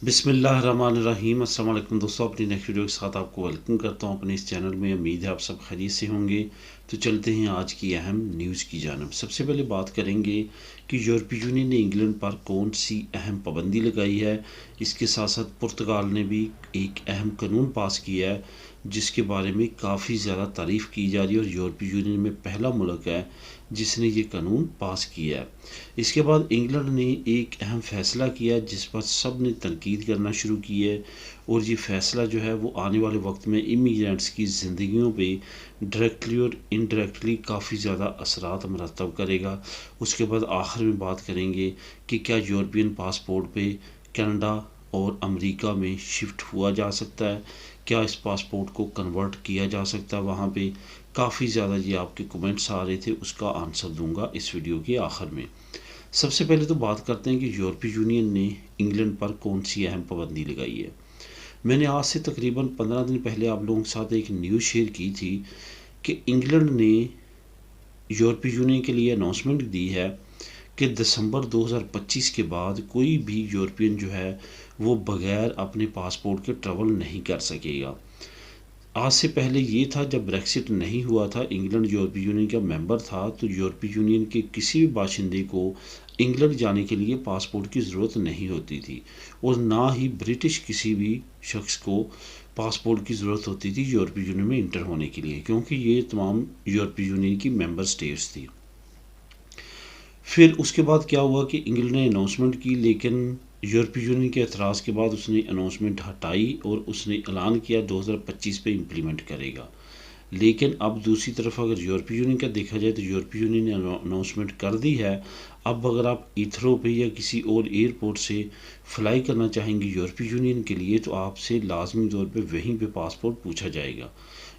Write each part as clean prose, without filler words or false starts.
बिस्मिल्लाहिर्रहमानिर्रहीम। अस्सलाम वालेकुम दोस्तों, अपनी नेक्स्ट वीडियो के साथ आपको वेलकम करता हूं अपने इस चैनल में। उम्मीद है आप सब खैरियत से होंगे। तो चलते हैं आज की अहम न्यूज़ की जानब। सबसे पहले बात करेंगे कि यूरोपीय यूनियन ने इंग्लैंड पर कौन सी अहम पाबंदी लगाई है। इसके साथ साथ पुर्तगाल ने भी एक अहम कानून पास किया है जिसके बारे में काफ़ी ज़्यादा तारीफ़ की जा रही है और यूरोपीय यूनियन में पहला मुल्क है जिसने ये कानून पास किया है। इसके बाद इंग्लैंड ने एक अहम फ़ैसला किया जिस पर सब ने तनकीद करना शुरू की है, और ये फ़ैसला जो है वो आने वाले वक्त में इमिग्रेंट्स की ज़िंदगियों पे डायरेक्टली और इनडायरेक्टली काफ़ी ज़्यादा असरात मरतब करेगा। उसके बाद आखिर में बात करेंगे कि क्या यूरोपियन पासपोर्ट पे कनाडा और अमेरिका में शिफ्ट हुआ जा सकता है, क्या इस पासपोर्ट को कन्वर्ट किया जा सकता है वहाँ पे। काफ़ी ज़्यादा ये आपके कमेंट्स आ रहे थे, उसका आंसर दूंगा इस वीडियो के आखिर में। सबसे पहले तो बात करते हैं कि यूरोपीय यूनियन ने इंग्लैंड पर कौन सी अहम पाबंदी लगाई है। मैंने आज से तकरीबन 15 दिन पहले आप लोगों के साथ एक न्यूज़ शेयर की थी कि इंग्लैंड ने यूरोपीय यूनियन के लिए अनाउंसमेंट दी है कि दिसंबर 2025 के बाद कोई भी यूरोपियन जो है वो बगैर अपने पासपोर्ट के ट्रैवल नहीं कर सकेगा। आज से पहले ये था, जब ब्रेक्सिट नहीं हुआ था, इंग्लैंड यूरोपीय यूनियन का मेंबर था, तो यूरोपीय यूनियन के किसी भी बाशिंदे को इंग्लैंड जाने के लिए पासपोर्ट की ज़रूरत नहीं होती थी, और ना ही ब्रिटिश किसी भी शख्स को पासपोर्ट की ज़रूरत होती थी यूरोपीय यूनियन में इंटर होने के लिए, क्योंकि ये तमाम यूरोपीय यूनियन की मेंबर स्टेट्स थी। फिर उसके बाद क्या हुआ कि इंग्लैंड ने अनाउंसमेंट की, लेकिन यूरोपीय यूनियन के एतराज़ के बाद उसने अनाउंसमेंट हटाई और उसने ऐलान किया 2025 पे इम्प्लीमेंट करेगा। लेकिन अब दूसरी तरफ अगर यूरोपीय यूनियन का देखा जाए तो यूरोपीय यूनियन ने अनाउंसमेंट कर दी है। अब अगर आप ईथरो पे या किसी और एयरपोर्ट से फ्लाई करना चाहेंगे यूरोपीय यूनियन के लिए, तो आपसे लाजमी तौर पे वहीं पे पासपोर्ट पूछा जाएगा।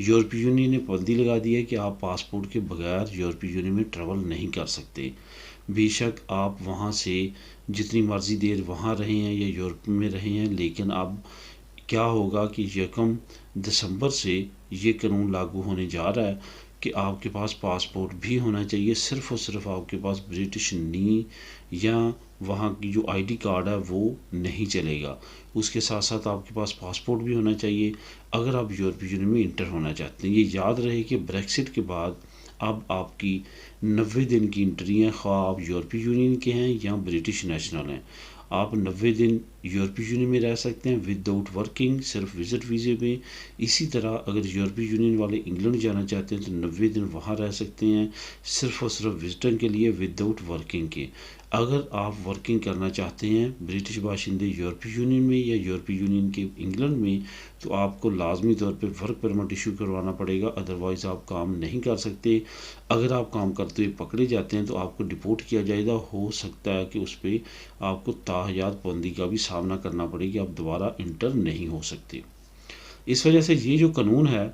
यूरोपीय यूनियन ने पाबंदी लगा दी है कि आप पासपोर्ट के बगैर यूरोपीय यूनियन में ट्रैवल नहीं कर सकते। बेशक आप वहाँ से जितनी मर्ज़ी देर वहाँ रहे हैं या यूरोप में रहे हैं, लेकिन अब क्या होगा कि यकम दिसंबर से ये कानून लागू होने जा रहा है कि आपके पास पासपोर्ट भी होना चाहिए। सिर्फ़ और सिर्फ आपके पास ब्रिटिश नी या वहाँ की जो आईडी कार्ड है वो नहीं चलेगा। उसके साथ साथ आपके पास पासपोर्ट भी होना चाहिए अगर आप यूरोपीय यूनियन में इंटर होना चाहते हैं। ये याद रहे कि ब्रेक्सिट के बाद अब आपकी 90 दिन की एंट्री है, ख्वाह आप यूरोपीय यूनियन के हैं या ब्रिटिश नेशनल हैं। आप 90 दिन यूरोपीय यूनियन में रह सकते हैं विदाउट वर्किंग, सिर्फ विज़िट वीज़े में। इसी तरह अगर यूरोपीय यूनियन वाले इंग्लैंड जाना चाहते हैं तो 90 दिन वहाँ रह सकते हैं, सिर्फ और सिर्फ विजिटर के लिए विदाउट वर्किंग के। अगर आप वर्किंग करना चाहते हैं ब्रिटिश बाशिंदे यूरोपीय यूनियन में या यूरोपीय यूनियन के इंग्लैंड में, तो आपको लाजमी तौर पे वर्क परमिट इशू करवाना पड़ेगा, अदरवाइज़ आप काम नहीं कर सकते। अगर आप काम करते हुए पकड़े जाते हैं तो आपको डिपोर्ट किया जाएगा। हो सकता है कि उस पर आपको ताहयात पाबंदी का भी सामना करना पड़े कि आप दोबारा इंटर नहीं हो सकते। इस वजह से ये जो कानून है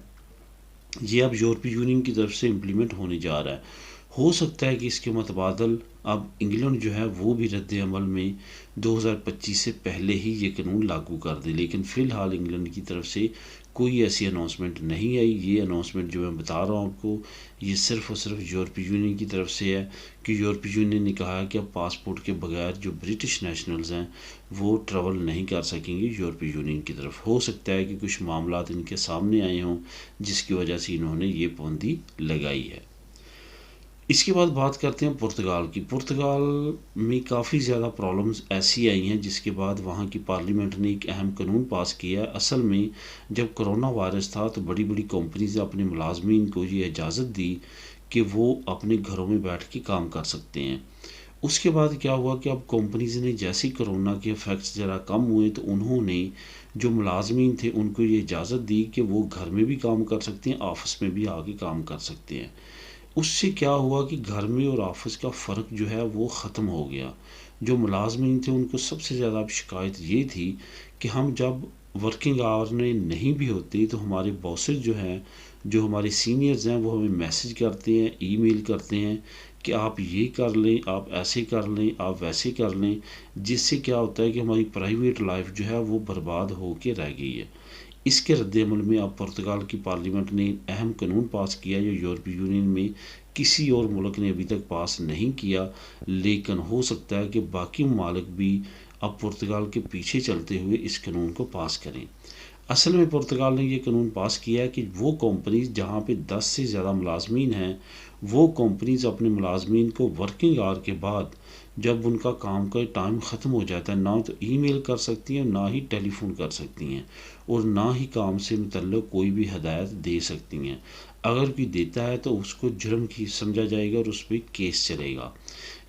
ये अब यूरोपीय यूनियन की तरफ से इम्प्लीमेंट होने जा रहा है। हो सकता है कि इसके मुतबादल अब इंग्लैंड जो है वो भी रद्द अमल में 2025 से पहले ही ये कानून लागू कर दे, लेकिन फ़िलहाल इंग्लैंड की तरफ से कोई ऐसी अनाउंसमेंट नहीं आई। ये अनाउंसमेंट जो मैं बता रहा हूँ आपको, ये सिर्फ़ और सिर्फ यूरोपीय यूनियन की तरफ से है कि यूरोपीय यूनियन ने कहा है कि अब पासपोर्ट के बगैर जो ब्रिटिश नेशनल्स हैं वो ट्रैवल नहीं कर सकेंगे यूरोपीय यूनियन की तरफ। हो सकता है कि कुछ मामलात इनके सामने आए हों जिसकी वजह से इन्होंने ये पाबंदी लगाई है। इसके बाद बात करते हैं पुर्तगाल की। पुर्तगाल में काफ़ी ज़्यादा प्रॉब्लम्स ऐसी आई हैं जिसके बाद वहाँ की पार्लियामेंट ने एक अहम कानून पास किया है। असल में जब कोरोना वायरस था तो बड़ी बड़ी कंपनीज ने अपने मुलाजमीन को ये इजाज़त दी कि वो अपने घरों में बैठ के काम कर सकते हैं। उसके बाद क्या हुआ कि अब कंपनीज ने जैसे ही कोरोना के इफ़ेक्ट्स ज़रा कम हुए तो उन्होंने जो मुलाजमीन थे उनको ये इजाज़त दी कि वो घर में भी काम कर सकते हैं, ऑफिस में भी आके काम कर सकते हैं। उससे क्या हुआ कि घर में और ऑफिस का फ़र्क जो है वो ख़त्म हो गया। जो मुलाजमीन थे उनको सबसे ज़्यादा अब शिकायत ये थी कि हम जब वर्किंग आवर में नहीं भी होते तो हमारे बॉसेस जो हैं, जो हमारे सीनियर्स हैं, वो हमें मैसेज करते हैं, ईमेल करते हैं कि आप ये कर लें, आप ऐसे कर लें, आप वैसे कर लें। जिससे क्या होता है कि हमारी प्राइवेट लाइफ जो है वो बर्बाद हो के रह गई है। इसके रद्द-ए-अमल में अब पुर्तगाल की पार्लियामेंट ने अहम कानून पास किया जो यूरोपीय यूनियन में किसी और मुल्क ने अभी तक पास नहीं किया, लेकिन हो सकता है कि बाकी ममालिक भी اب پرتگال کے پیچھے چلتے ہوئے اس قانون کو پاس کریں۔ اصل میں پرتگال نے یہ قانون پاس کیا ہے کہ وہ کمپنیز جہاں پہ 10 سے زیادہ ملازمین ہیں، وہ کمپنیز اپنے ملازمین کو ورکنگ آور کے بعد جب ان کا کام کا ٹائم ختم ہو جاتا ہے، نہ تو ای میل کر سکتی ہیں، نہ ہی ٹیلی فون کر سکتی ہیں، اور نہ ہی کام سے متعلق کوئی بھی ہدایت دے سکتی ہیں۔ اگر کوئی دیتا ہے تو اس کو جرم کی سمجھا جائے گا اور اس پہ کیس چلے گا۔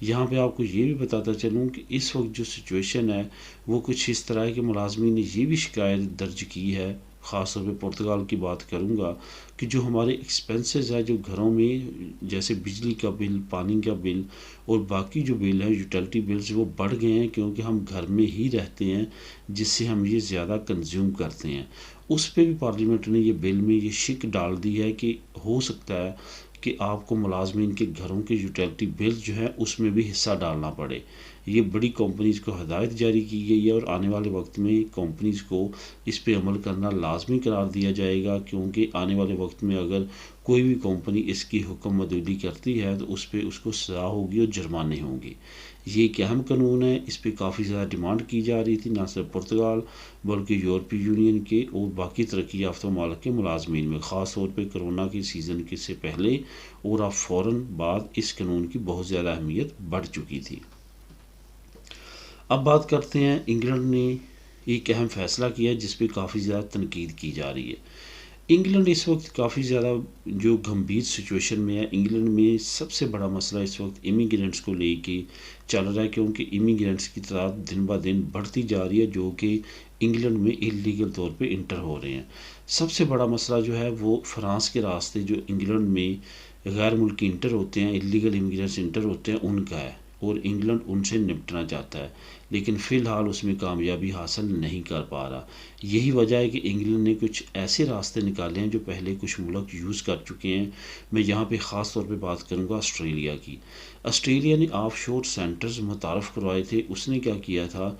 یہاں پہ آپ کو یہ بھی بتاتا چلوں کہ اس وقت جو سچویشن ہے وہ کچھ اس طرح ہے کہ ملازمین نے یہ بھی شکایت درج کی ہے، خاص طور پہ پرتگال کی بات کروں گا، کہ جو ہمارے ایکسپنسز ہے جو گھروں میں جیسے بجلی کا بل، پانی کا بل اور باقی جو بل ہے یوٹیلٹی بلز، وہ بڑھ گئے ہیں کیونکہ ہم گھر میں ہی رہتے ہیں، جس سے ہم یہ زیادہ کنزیوم کرتے ہیں۔ اس پہ بھی پارلیمنٹ نے یہ بل میں یہ شک ڈال دی ہے کہ ہو سکتا ہے کہ آپ کو ملازمین کے گھروں کے یوٹیلٹی بل جو ہے اس میں بھی حصہ ڈالنا پڑے۔ یہ بڑی کمپنیز کو ہدایت جاری کی گئی ہے اور آنے والے وقت میں کمپنیز کو اس پہ عمل کرنا لازمی قرار دیا جائے گا، کیونکہ آنے والے وقت میں اگر کوئی بھی کمپنی اس کی حکم مدولی کرتی ہے تو اس پہ اس کو سزا ہوگی اور جرمانے ہوں گے۔ یہ ایک اہم قانون ہے، اس پہ کافی زیادہ ڈیمانڈ کی جا رہی تھی، نہ صرف پرتگال بلکہ یورپی یونین کے اور باقی ترقی یافتہ ممالک کے ملازمین میں، خاص طور پہ کرونا کے سیزن کے سے پہلے اور اب فوراً بعد اس قانون کی بہت زیادہ اہمیت بڑھ چکی تھی۔ اب بات کرتے ہیں، انگلینڈ نے ایک اہم فیصلہ کیا جس پہ کافی زیادہ تنقید کی جا رہی ہے۔ انگلینڈ اس وقت کافی زیادہ جو گمبھیر سچویشن میں ہے۔ انگلینڈ میں سب سے بڑا مسئلہ اس وقت امیگرینٹس کو لے کے چل رہا ہے، کیونکہ امیگرینٹس کی تعداد دن بہ دن بڑھتی جا رہی ہے جو کہ انگلینڈ میں اللیگل طور پہ انٹر ہو رہے ہیں۔ سب سے بڑا مسئلہ جو ہے وہ فرانس کے راستے جو انگلینڈ میں غیر ملکی انٹر ہوتے ہیں، اللیگل امیگرینٹس انٹر ہوتے ہیں، ان کا ہے، اور انگلینڈ ان سے نپٹنا چاہتا ہے، لیکن فی الحال اس میں کامیابی حاصل نہیں کر پا رہا۔ یہی وجہ ہے کہ انگلینڈ نے کچھ ایسے راستے نکالے ہیں جو پہلے کچھ ملک یوز کر چکے ہیں۔ میں یہاں پہ خاص طور پہ بات کروں گا آسٹریلیا کی۔ آسٹریلیا نے آف شور سینٹرز متعارف کروائے تھے۔ اس نے کیا کیا تھا،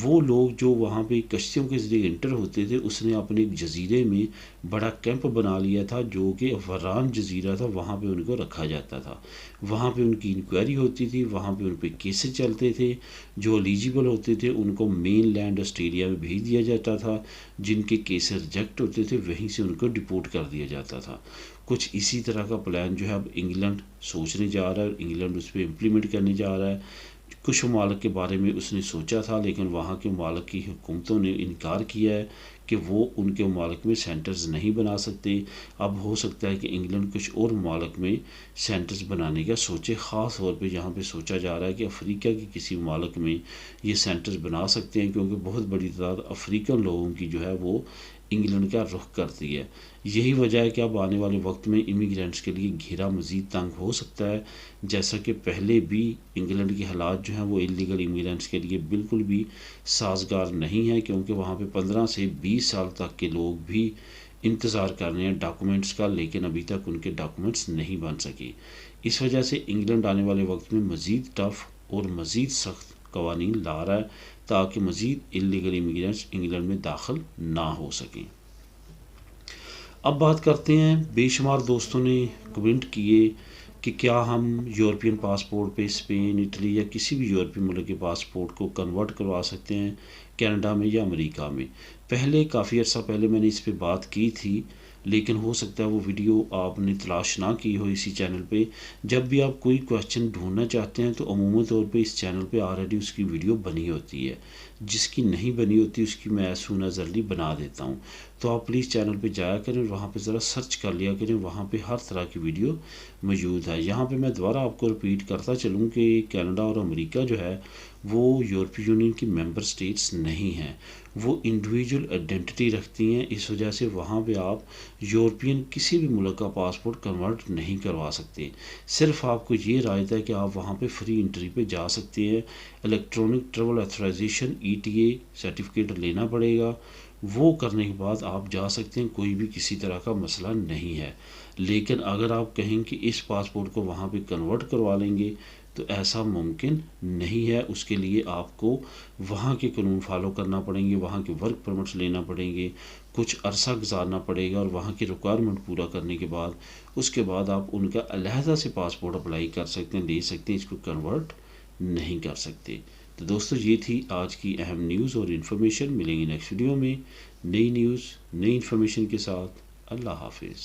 وہ لوگ جو وہاں پہ کشتیوں کے ذریعے انٹر ہوتے تھے، اس نے اپنے ایک جزیرے میں بڑا کیمپ بنا لیا تھا جو کہ وران جزیرہ تھا، وہاں پہ ان کو رکھا جاتا تھا، وہاں پہ ان کی انکوائری ہوتی تھی، وہاں پہ ان پہ کیسز چلتے تھے، جو ایلیجیبل ہوتے تھے ان کو مین لینڈ آسٹریلیا میں بھیج دیا جاتا تھا، جن کے کیسز ریجیکٹ ہوتے تھے وہیں سے ان کو ڈپورٹ کر دیا جاتا تھا۔ کچھ اسی طرح کا پلان جو ہے اب انگلینڈ سوچنے جا رہا ہے، انگلینڈ اس پہ امپلیمنٹ کرنے جا رہا ہے۔ کچھ ممالک کے بارے میں اس نے سوچا تھا، لیکن وہاں کے ممالک کی حکومتوں نے انکار کیا ہے کہ وہ ان کے ممالک میں سینٹرز نہیں بنا سکتے۔ اب ہو سکتا ہے کہ انگلینڈ کچھ اور ممالک میں سینٹرز بنانے کا سوچے، خاص طور پہ یہاں پہ سوچا جا رہا ہے کہ افریقہ کے کسی ممالک میں یہ سینٹرز بنا سکتے ہیں، کیونکہ بہت بڑی تعداد افریقن لوگوں کی جو ہے وہ انگلینڈ کا رخ کرتی ہے۔ یہی وجہ ہے کہ اب آنے والے وقت میں امیگرینٹس کے لیے گھیرا مزید تنگ ہو سکتا ہے، جیسا کہ پہلے بھی انگلینڈ کے حالات جو ہیں وہ اللیگل امیگرینٹس کے لیے بالکل بھی سازگار نہیں ہے، کیونکہ وہاں پہ 15 سے 20 سال تک کے لوگ بھی انتظار کر رہے ہیں ڈاکومنٹس کا، لیکن ابھی تک ان کے ڈاکومنٹس نہیں بن سکے۔ اس وجہ سے انگلینڈ آنے والے وقت میں مزید ٹف اور مزید سخت قوانین لا رہا ہے تاکہ مزید اللیگل امیگرینٹس انگلینڈ میں داخل نہ ہو سکیں۔ اب بات کرتے ہیں، بے شمار دوستوں نے کمنٹ کیے کہ کیا ہم یورپین پاسپورٹ پہ اسپین، اٹلی یا کسی بھی یورپی ملک کے پاسپورٹ کو کنورٹ کروا سکتے ہیں کینیڈا میں یا امریکہ میں۔ پہلے کافی عرصہ پہلے میں نے اس پہ بات کی تھی، لیکن ہو سکتا ہے وہ ویڈیو آپ نے تلاش نہ کی ہو اسی چینل پہ۔ جب بھی آپ کوئی کویشچن ڈھونڈنا چاہتے ہیں تو عمومی طور پہ اس چینل پہ آلریڈی اس کی ویڈیو بنی ہوتی ہے، جس کی نہیں بنی ہوتی اس کی میں ایز سون ایز ارلی بنا دیتا ہوں۔ تو آپ پلیز چینل پہ جایا کریں، وہاں پہ ذرا سرچ کر لیا کریں، وہاں پہ ہر طرح کی ویڈیو موجود ہے۔ یہاں پہ میں دوبارہ آپ کو رپیٹ کرتا چلوں کہ کینیڈا اور امریکہ جو ہے وہ یورپی یونین کی ممبر سٹیٹس نہیں ہیں، وہ انڈیویجول آئیڈینٹی رکھتی ہیں، اس وجہ سے وہاں پہ آپ یورپین کسی بھی ملک کا پاسپورٹ کنورٹ نہیں کروا سکتے۔ صرف آپ کو یہ رائد ہے کہ آپ وہاں پہ فری انٹری پہ جا سکتے ہیں، الیکٹرانک ٹریول ایتھرائزیشن ETA سرٹیفکیٹ لینا پڑے گا، وہ کرنے کے بعد آپ جا سکتے ہیں، کوئی بھی کسی طرح کا مسئلہ نہیں ہے۔ لیکن اگر آپ کہیں کہ اس پاسپورٹ کو وہاں پہ کنورٹ کروا لیں گے تو ایسا ممکن نہیں ہے، اس کے لیے آپ کو وہاں کے قانون فالو کرنا پڑیں گے، وہاں کے ورک پرمٹس لینا پڑیں گے، کچھ عرصہ گزارنا پڑے گا، اور وہاں کی ریکوائرمنٹ پورا کرنے کے بعد اس کے بعد آپ ان کا علیحدہ سے پاسپورٹ اپلائی کر سکتے ہیں، لے سکتے ہیں، اس کو کنورٹ نہیں کر سکتے۔ تو دوستو یہ تھی آج کی اہم نیوز اور انفارمیشن. ملیں گے نیکسٹ ویڈیو میں نئی نیوز نئی انفارمیشن کے ساتھ. اللہ حافظ.